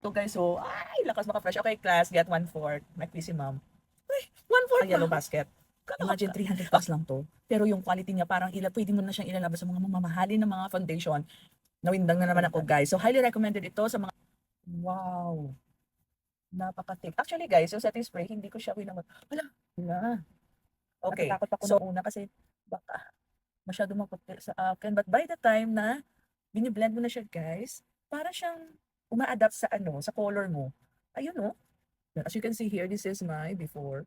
So guys, so, ay, lakas maka-fresh. Okay, class, get 1/4. May quiz si ma'am. Ay, 1/4 yellow basket. Imagine 300 plus lang to. Pero yung quality niya parang pwede mo na siyang ilalabas sa mga mamahalin na mga foundation. Nawindang na naman ako guys. So highly recommended ito sa mga, wow, napaka-thick. Actually guys, yung setting spray, hindi ko siya winamot. Wala. Okay. Natatakot ako nung una kasi baka masyado maputi sa akin. But by the time na bini-blend mo na siya guys, para siyang uma-adapt sa sa color mo. Ayun oh. As you can see here, this is my before.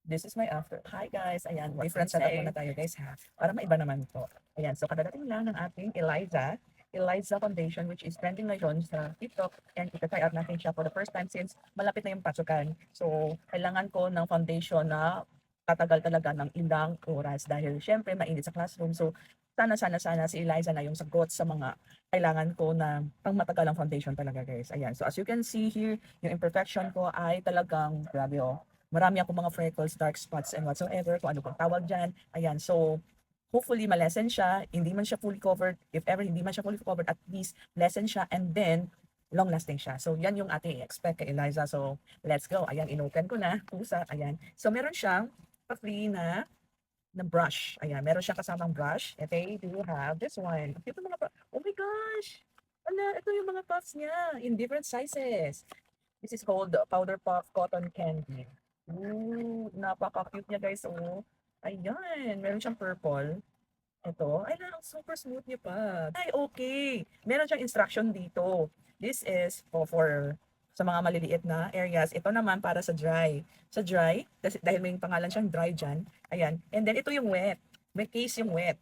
This is my after. Hi guys, ayan, different setup muna tayo guys ha. Para maiba naman to. Ayan, so kadadating lang ng ating Eliza foundation which is trending ngayon sa TikTok and ita-try out natin siya for the first time since malapit na yung pasukan. So, kailangan ko ng foundation na tatagal talaga ng ilang oras dahil syempre mainit sa classroom. So, sana si Eliza na yung sagot sa mga kailangan ko na pang matagalang foundation talaga guys. Ayan, so as you can see here, yung imperfection ko ay talagang grabe oh. Marami akong mga freckles, dark spots, and whatsoever, kung ano pang tawag dyan. Ayan, so, hopefully, ma-lessen siya. Hindi man siya fully covered. If ever, hindi man siya fully covered, at least, lessen siya, and then, long-lasting siya. So, yan yung ating expect kay Eliza. So, let's go. Ayan, inopen ko na. Pusa, ayan. So, meron siyang free na brush. Ayan, meron siyang kasamang brush. And they do have this one. Ito mga, oh my gosh! Ala, ito yung mga puffs niya in different sizes. This is called Powder Puff Cotton Candy. Ooh, napaka-cute niya guys. Oh. Ayan, meron siyang purple. Ito, ay lang, super smooth niya pa. Ay, okay. Meron siyang instruction dito. This is for sa mga maliliit na areas. Ito naman para sa dry. Sa dry, dahil may pangalan siyang dry dyan. Ayan. And then ito yung wet. May case yung wet.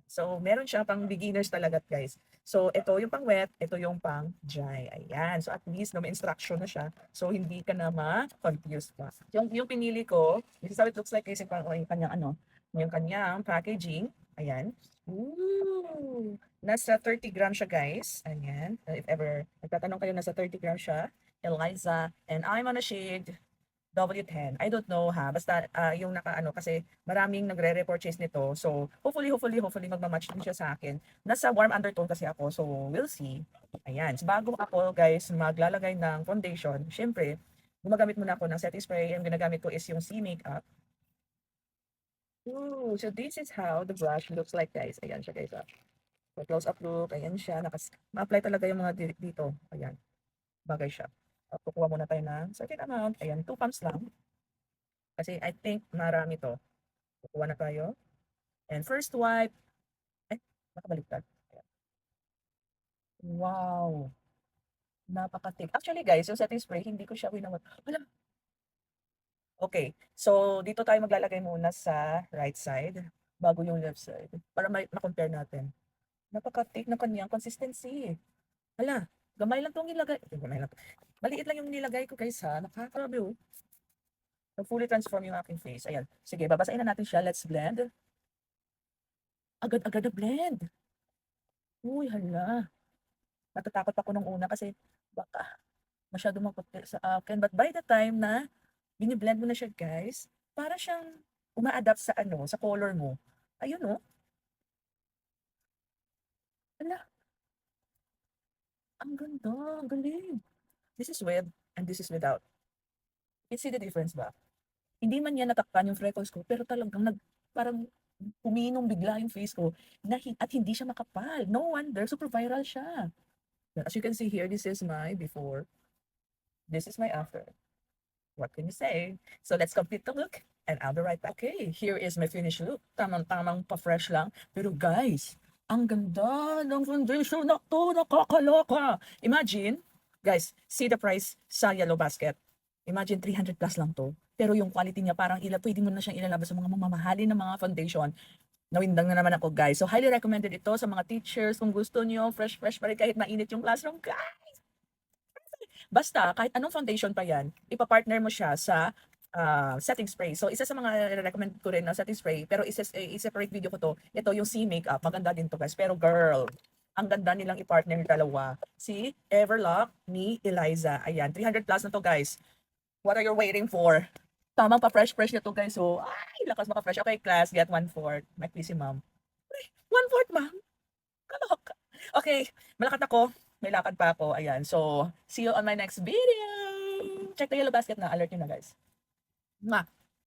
So, meron siya pang beginners talaga, guys. So, ito yung pang wet, ito yung pang dry. Ayan. So, at least, no, may instruction na siya. So, hindi ka na ma-confuse pa. Yung pinili ko, this is how it looks like, kasi parang yung kanyang, yung kanyang packaging. Ayan. Ooh! Nasa 30 grams siya, guys. Ayan. If ever, nagtatanong kayo, nasa 30 grams siya. Eliza. And I'm on a shade W10. I don't know ha. Basta yung kasi maraming nagre-repurchase nito. So hopefully magma-match din siya sa akin. Nasa warm undertone kasi ako. So we'll see. Ayan. So, bago ako guys maglalagay ng foundation, syempre gumagamit muna ako ng setting spray. Yung ginagamit ko is yung C Makeup. Ooh, so this is how the brush looks like guys. Ayan siya guys. So close up look. Ayan siya. Ma-apply talaga yung mga dito. Ayan. Bagay siya. Kukuha muna tayo ng certain amount. Ayan, 2 pumps lang. Kasi I think marami to. Kukuha na tayo. And first wipe. Nakabaliktad. Ayan. Wow. Napaka-thick. Actually guys, yung setting spray, hindi ko siya winamot. Wala. Okay. So, dito tayo maglalagay muna sa right side bago yung left side. Para ma-compare natin. Napaka-thick ng kanyang consistency. Hala. Gamay lang itong nilagay. Gamay lang. Maliit lang yung nilagay ko guys ha. Nakakabi oh. Fully transform yung aking face. Ayan. Sige, babasahin na natin siya. Let's blend. Agad-agad na blend. Uy, hala. Natatakot ako nung una kasi baka masyado maputi sa akin. But by the time na bini-blend mo na siya, guys, para siyang uma-adapt sa sa color mo. Ayun oh. Hala, ang ganda, ang galing. This is with and this is without. You see the difference ba? Hindi man yan natakpan yung freckles ko, pero talagang parang puminong bigla yung face ko at hindi siya makapal. No wonder, super viral siya. As you can see here, this is my before. This is my after. What can you say? So let's complete the look and I'll be right back. Okay, here is my finished look. Tamang-tamang pa-fresh lang. Pero guys, ang ganda ng foundation na to. Nakakaloka. Imagine, guys, see the price sa yellow basket. Imagine 300 plus lang to. Pero yung quality niya parang pwede mo na siyang ilalabas sa mga mamahalin na mga foundation. Nawindang na naman ako guys. So highly recommended ito sa mga teachers kung gusto niyo fresh pa rin kahit mainit yung classroom. Basta kahit anong foundation pa yan, ipa-partner mo siya sa setting spray. So isa sa mga recommend ko rin na setting spray, pero i-separate video ko to. Ito yung C Makeup, maganda din to guys. Pero girl, ang ganda nilang i-partner yung dalawa. Si Everlock ni Eliza. Ayan, 300 plus na to guys. What are you waiting for? Tamang pa-fresh na to guys. So, ay, lakas maka-fresh. Okay, class, get 1/4. May please si ma'am. Ay, 1/4 ma'am? Kaloka. Okay, malakat ako. May lakad pa ako. Ayan. So, see you on my next video. Check the Yellow Basket na. Alert nyo na, guys. Mwah!